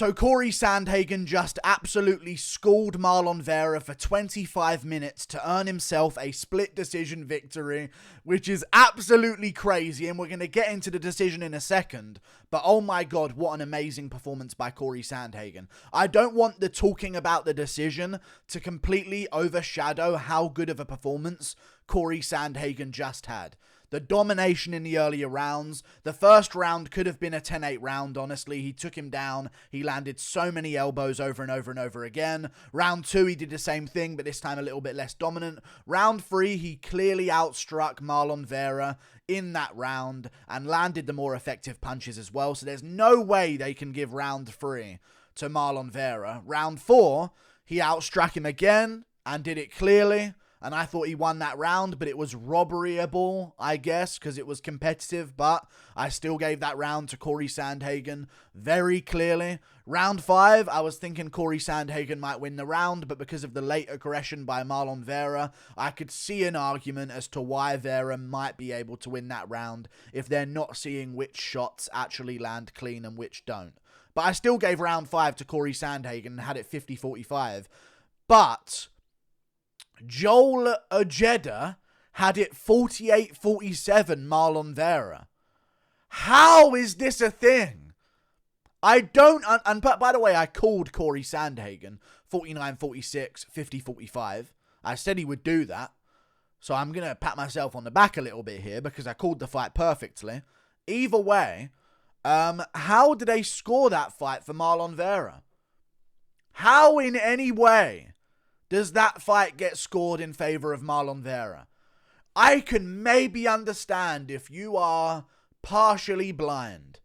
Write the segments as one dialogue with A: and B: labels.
A: So Cory Sandhagen just absolutely schooled Marlon Vera for 25 minutes to earn himself a split decision victory, which is absolutely crazy, and we're going to get into the decision in a second. But oh my god, what an amazing performance by Cory Sandhagen. I don't want the talking about the decision to completely overshadow how good of a performance Cory Sandhagen just had. The domination in the earlier rounds. The first round could have been a 10-8 round, honestly. He took him down. He landed so many elbows over and over and over again. Round 2, he did the same thing, but this time a little bit less dominant. Round 3, he clearly outstruck Marlon Vera in that round and landed the more effective punches as well. So there's no way they can give round 3 to Marlon Vera. Round 4, he outstruck him again and did it clearly. And I thought he won that round, but it was robberyable, I guess, because it was competitive. But I still gave that round to Cory Sandhagen very clearly. Round 5, I was thinking Cory Sandhagen might win the round, but because of the late aggression by Marlon Vera, I could see an argument as to why Vera might be able to win that round if they're not seeing which shots actually land clean and which don't. But I still gave round 5 to Cory Sandhagen and had it 50-45. But Joel Ojeda had it 48-47 Marlon Vera. How is this a thing? I don't... And by the way, I called Cory Sandhagen 49-46, 50-45. I said he would do that. So I'm going to pat myself on the back a little bit here because I called the fight perfectly. Either way, how did they score that fight for Marlon Vera? How in any way does that fight get scored in favor of Marlon Vera? I can maybe understand if you are partially blind,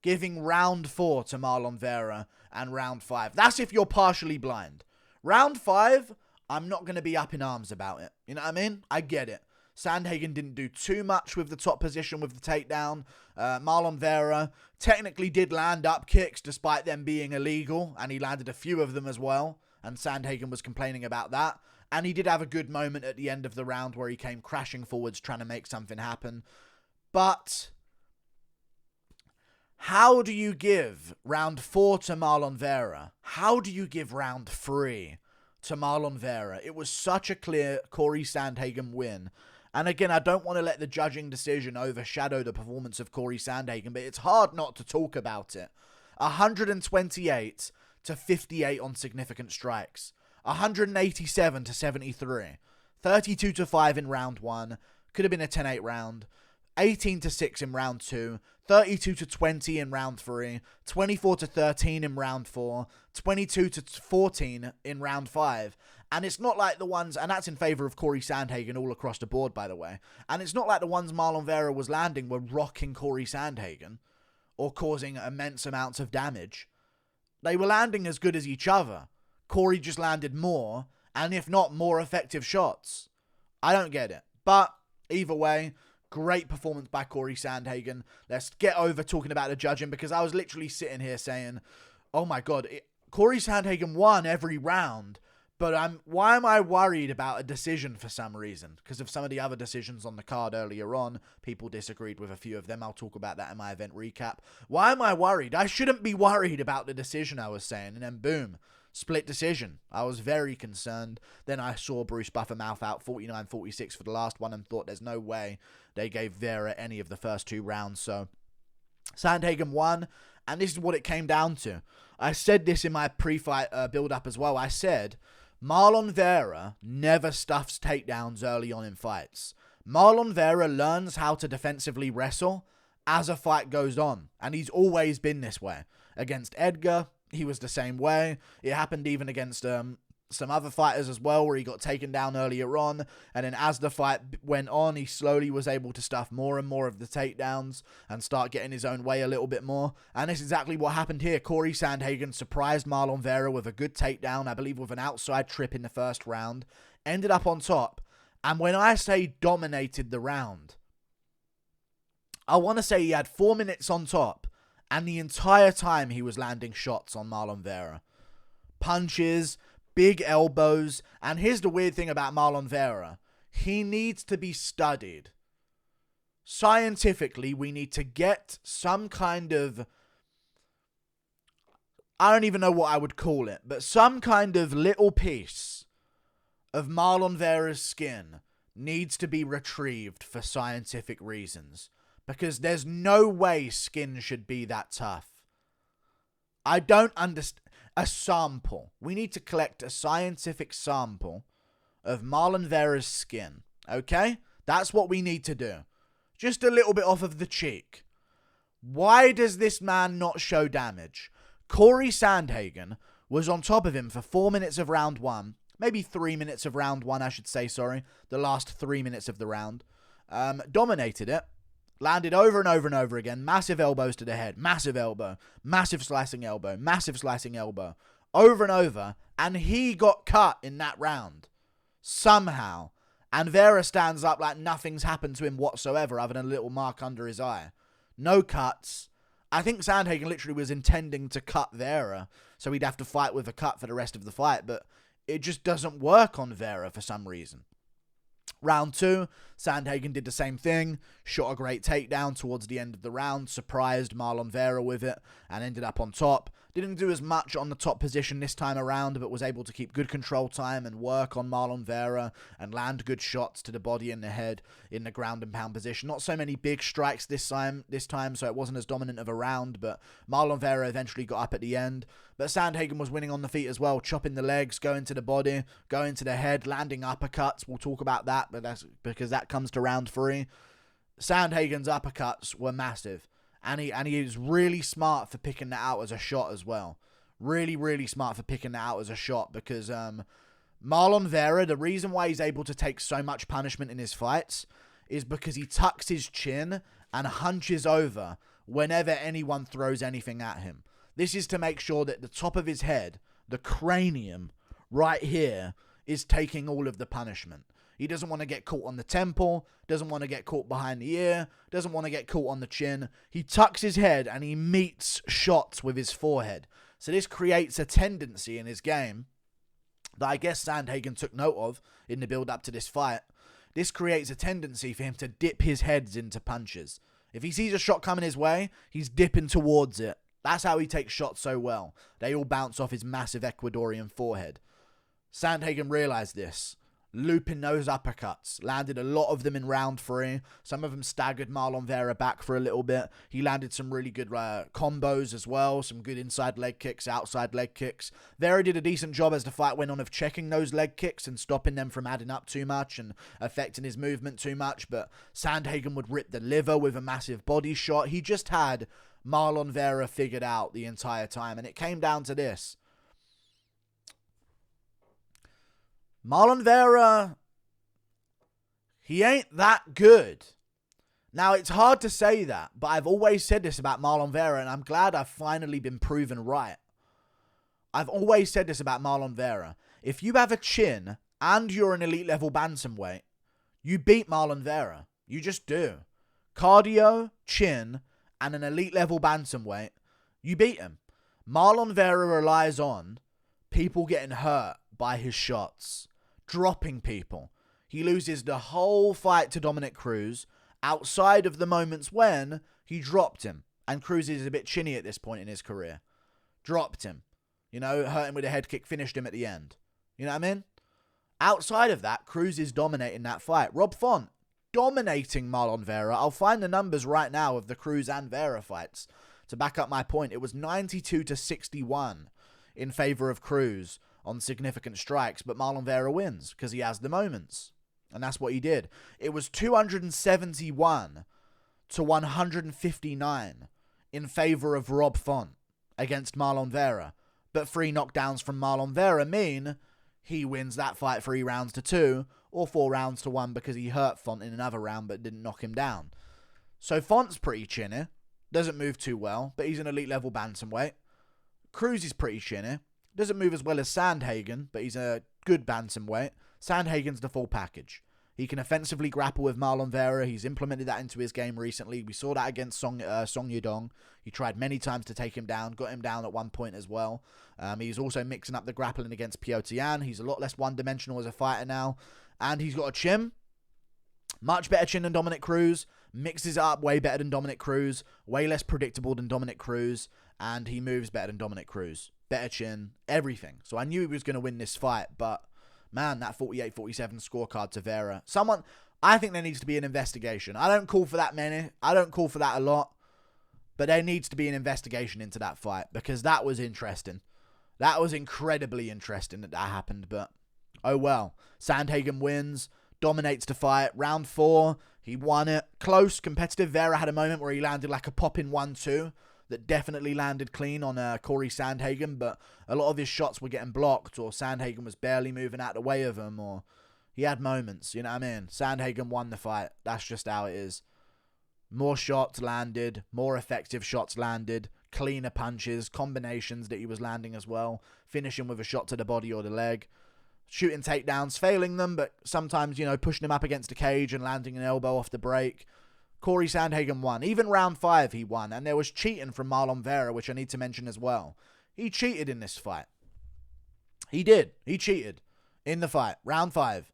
A: giving round 4 to Marlon Vera and round 5. That's if you're partially blind. Round 5, I'm not going to be up in arms about it. You know what I mean? I get it. Sandhagen didn't do too much with the top position with the takedown. Marlon Vera technically did land up kicks despite them being illegal, and he landed a few of them as well. And Sandhagen was complaining about that. And he did have a good moment at the end of the round where he came crashing forwards trying to make something happen. But how do you give round 4 to Marlon Vera? How do you give round 3 to Marlon Vera? It was such a clear Cory Sandhagen win. And again, I don't want to let the judging decision overshadow the performance of Cory Sandhagen, but it's hard not to talk about it. 128 to 58 on significant strikes, 187 to 73, 32 to 5 in round 1, could have been a 10-8 round, 18 to 6 in round 2, 32 to 20 in round 3, 24 to 13 in round 4, 22 to 14 in round 5. And it's not like the ones, and that's in favor of Cory Sandhagen all across the board, by the way. And it's not like the ones Marlon Vera was landing were rocking Cory Sandhagen or causing immense amounts of damage. They were landing as good as each other. Cory just landed more, and if not, more effective shots. I don't get it. But either way, great performance by Cory Sandhagen. Let's get over talking about the judging, because I was literally sitting here saying, oh my god, Cory Sandhagen won every round, but why am I worried about a decision for some reason? Because of some of the other decisions on the card earlier on. People disagreed with a few of them. I'll talk about that in my event recap. Why am I worried? I shouldn't be worried about the decision, I was saying. And then boom, split decision. I was very concerned. Then I saw Bruce Buffer mouth out 49-46 for the last one and thought there's no way they gave Vera any of the first 2 rounds. So Sandhagen won, and this is what it came down to. I said this in my pre-fight build-up as well. I said Marlon Vera never stuffs takedowns early on in fights. Marlon Vera learns how to defensively wrestle as a fight goes on, and he's always been this way. Against Edgar, he was the same way. It happened even against some other fighters as well, where he got taken down earlier on, and then as the fight went on, he slowly was able to stuff more and more of the takedowns and start getting his own way a little bit more. And this is exactly what happened here. Cory Sandhagen surprised Marlon Vera with a good takedown, I believe with an outside trip in the first round, ended up on top, and when I say dominated the round, I want to say he had 4 minutes on top, and the entire time he was landing shots on Marlon Vera. Punches, big elbows, and here's the weird thing about Marlon Vera. He needs to be studied. Scientifically, we need to get some kind of... I don't even know what I would call it, but some kind of little piece of Marlon Vera's skin needs to be retrieved for scientific reasons, because there's no way skin should be that tough. I don't understand. A sample. We need to collect a scientific sample of Marlon Vera's skin. Okay? That's what we need to do. Just a little bit off of the cheek. Why does this man not show damage? Cory Sandhagen was on top of him for 4 minutes of round 1. Maybe 3 minutes of round 1, I should say, sorry. The last 3 minutes of the round. Dominated it. Landed over and over and over again. Massive elbows to the head. Massive elbow. Massive slicing elbow. Massive slicing elbow. Over and over. And he got cut in that round. Somehow. And Vera stands up like nothing's happened to him whatsoever other than a little mark under his eye. No cuts. I think Sandhagen literally was intending to cut Vera, so he'd have to fight with a cut for the rest of the fight, but it just doesn't work on Vera for some reason. Round 2, Sandhagen did the same thing, shot a great takedown towards the end of the round, surprised Marlon Vera with it, and ended up on top. Didn't do as much on the top position this time around, but was able to keep good control time and work on Marlon Vera and land good shots to the body and the head in the ground and pound position. Not so many big strikes this time, so it wasn't as dominant of a round, but Marlon Vera eventually got up at the end. But Sandhagen was winning on the feet as well, chopping the legs, going to the body, going to the head, landing uppercuts. We'll talk about that, but that's because that comes to round 3. Sandhagen's uppercuts were massive. And he is really smart for picking that out as a shot as well. Really, really smart for picking that out as a shot, because Marlon Vera, the reason why he's able to take so much punishment in his fights is because he tucks his chin and hunches over whenever anyone throws anything at him. This is to make sure that the top of his head, the cranium right here, is taking all of the punishment. He doesn't want to get caught on the temple, doesn't want to get caught behind the ear, doesn't want to get caught on the chin. He tucks his head and he meets shots with his forehead. So this creates a tendency in his game that I guess Sandhagen took note of in the build-up to this fight. This creates a tendency for him to dip his heads into punches. If he sees a shot coming his way, he's dipping towards it. That's how he takes shots so well. They all bounce off his massive Ecuadorian forehead. Sandhagen realized this. Looping those uppercuts. Landed a lot of them in round 3. Some of them staggered Marlon Vera back for a little bit. He landed some really good combos as well. Some good inside leg kicks, outside leg kicks. Vera did a decent job as the fight went on of checking those leg kicks and stopping them from adding up too much and affecting his movement too much. But Sandhagen would rip the liver with a massive body shot. He just had Marlon Vera figured out the entire time. And it came down to this. Marlon Vera, he ain't that good. Now, it's hard to say that, but I've always said this about Marlon Vera, and I'm glad I've finally been proven right. I've always said this about Marlon Vera. If you have a chin and you're an elite level bantamweight, you beat Marlon Vera. You just do. Cardio, chin, and an elite level bantamweight, you beat him. Marlon Vera relies on people getting hurt by his shots. Dropping people. He loses the whole fight to Dominic Cruz outside of the moments when he dropped him. And Cruz is a bit chinny at this point in his career. Dropped him. You know, hurt him with a head kick, finished him at the end. You know what I mean? Outside of that, Cruz is dominating that fight. Rob Font, dominating Marlon Vera. I'll find the numbers right now of the Cruz and Vera fights to back up my point. It was 92-61 in favor of Cruz on significant strikes, but Marlon Vera wins because he has the moments. And that's what he did. It was 271-159 in favor of Rob Font against Marlon Vera. But 3 knockdowns from Marlon Vera mean he wins that fight 3 rounds to 2 or 4 rounds to 1 because he hurt Font in another round but didn't knock him down. So Font's pretty chinny. Doesn't move too well, but he's an elite level bantamweight. Cruz is pretty chinny. Doesn't move as well as Sandhagen, but he's a good bantamweight. Sandhagen's the full package. He can offensively grapple with Marlon Vera. He's implemented that into his game recently. We saw that against Song Yadong. He tried many times to take him down. Got him down at one point as well. He's also mixing up the grappling against Piotr Yan. He's a lot less one-dimensional as a fighter now. And he's got a chin. Much better chin than Dominic Cruz. Mixes it up way better than Dominic Cruz. Way less predictable than Dominic Cruz. And he moves better than Dominic Cruz. Better chin. Everything. So I knew he was going to win this fight. But, man, that 48-47 scorecard to Vera. I think there needs to be an investigation. I don't call for that many. I don't call for that a lot. But there needs to be an investigation into that fight. Because that was interesting. That was incredibly interesting that happened. But, oh well. Sandhagen wins. Dominates the fight. Round 4, he won it. Close, competitive. Vera had a moment where he landed like a popping 1-2 that definitely landed clean on Cory Sandhagen, but a lot of his shots were getting blocked, or Sandhagen was barely moving out of the way of him, or he had moments, you know what I mean? Sandhagen won the fight. That's just how it is. More shots landed, more effective shots landed, cleaner punches, combinations that he was landing as well, finishing with a shot to the body or the leg. Shooting takedowns, failing them, but sometimes, you know, pushing him up against the cage and landing an elbow off the break. Cory Sandhagen won. Even round 5 he won. And there was cheating from Marlon Vera, which I need to mention as well. He cheated in this fight. He did. He cheated in the fight. Round 5.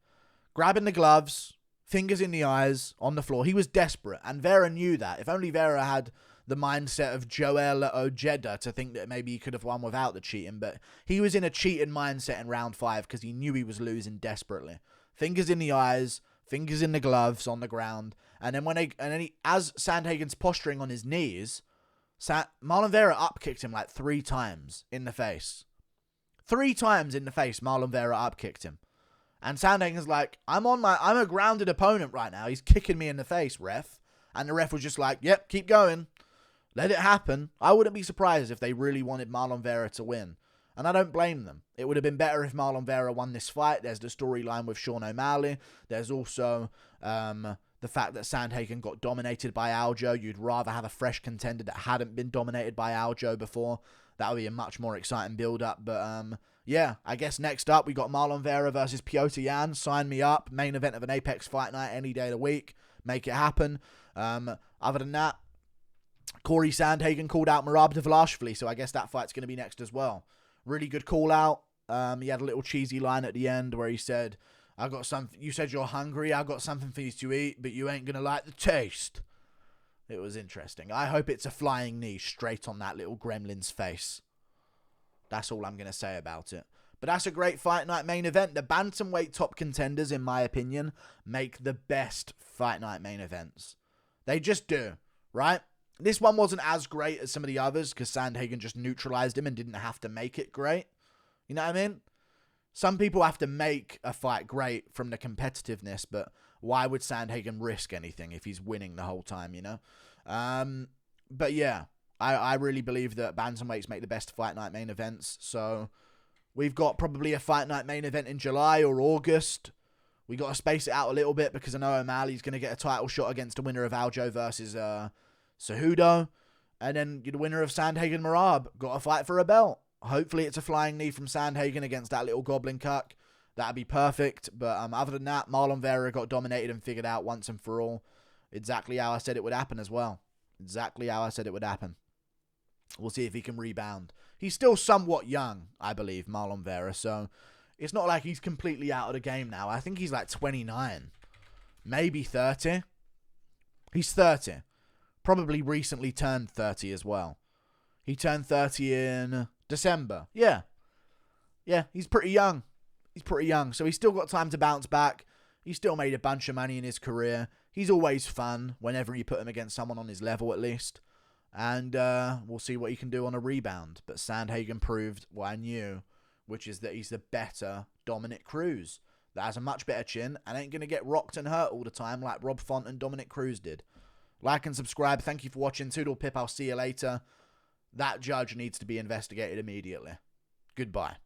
A: Grabbing the gloves, fingers in the eyes, on the floor. He was desperate. And Vera knew that. If only Vera had the mindset of Joel Ojeda to think that maybe he could have won without the cheating, but he was in a cheating mindset in round 5 because he knew he was losing desperately. Fingers in the eyes, fingers in the gloves on the ground, and then as Sandhagen's posturing on his knees, Marlon Vera upkicked him like 3 times in the face. 3 times in the face, Marlon Vera upkicked him, and Sandhagen's like, I'm a grounded opponent right now. He's kicking me in the face, ref, and the ref was just like, yep, keep going. Let it happen. I wouldn't be surprised if they really wanted Marlon Vera to win. And I don't blame them. It would have been better if Marlon Vera won this fight. There's the storyline with Sean O'Malley. There's also the fact that Sandhagen got dominated by Aljo. You'd rather have a fresh contender that hadn't been dominated by Aljo before. That would be a much more exciting build-up. But, yeah, I guess next up we got Marlon Vera versus Piotr Jan. Sign me up. Main event of an Apex Fight Night any day of the week. Make it happen. Other than that, Cory Sandhagen called out Merab Dvalishvili, so I guess that fight's going to be next as well. Really good call out. He had a little cheesy line at the end where he said, "I got something. You said you're hungry. I got something for you to eat, but you ain't going to like the taste." It was interesting. I hope it's a flying knee straight on that little gremlin's face. That's all I'm going to say about it. But that's a great fight night main event. The bantamweight top contenders, in my opinion, make the best fight night main events. They just do, right? This one wasn't as great as some of the others because Sandhagen just neutralized him and didn't have to make it great. You know what I mean? Some people have to make a fight great from the competitiveness, but why would Sandhagen risk anything if he's winning the whole time, you know? But yeah, I really believe that bantamweights make the best fight night main events. So we've got probably a fight night main event in July or August. We got to space it out a little bit because I know O'Malley's going to get a title shot against the winner of Aljo versus Cejudo, and then the winner of Sandhagen Merab got a fight for a belt. Hopefully it's a flying knee from Sandhagen against that little goblin cuck. That'd be perfect. But other than that, Marlon Vera got dominated and figured out once and for all. Exactly how I said it would happen as well. Exactly how I said it would happen. We'll see if he can rebound. He's still somewhat young, I believe, Marlon Vera, so it's not like he's completely out of the game now. I think he's like 29. Maybe 30. He's 30. Probably recently turned 30 as well. He turned 30 in December. Yeah. Yeah, he's pretty young. He's pretty young. So he's still got time to bounce back. He's still made a bunch of money in his career. He's always fun whenever you put him against someone on his level at least. And we'll see what he can do on a rebound. But Sandhagen proved what I knew, which is that he's the better Dominic Cruz. That has a much better chin and ain't going to get rocked and hurt all the time like Rob Font and Dominic Cruz did. Like and subscribe. Thank you for watching. Toodle Pip. I'll see you later. That judge needs to be investigated immediately. Goodbye.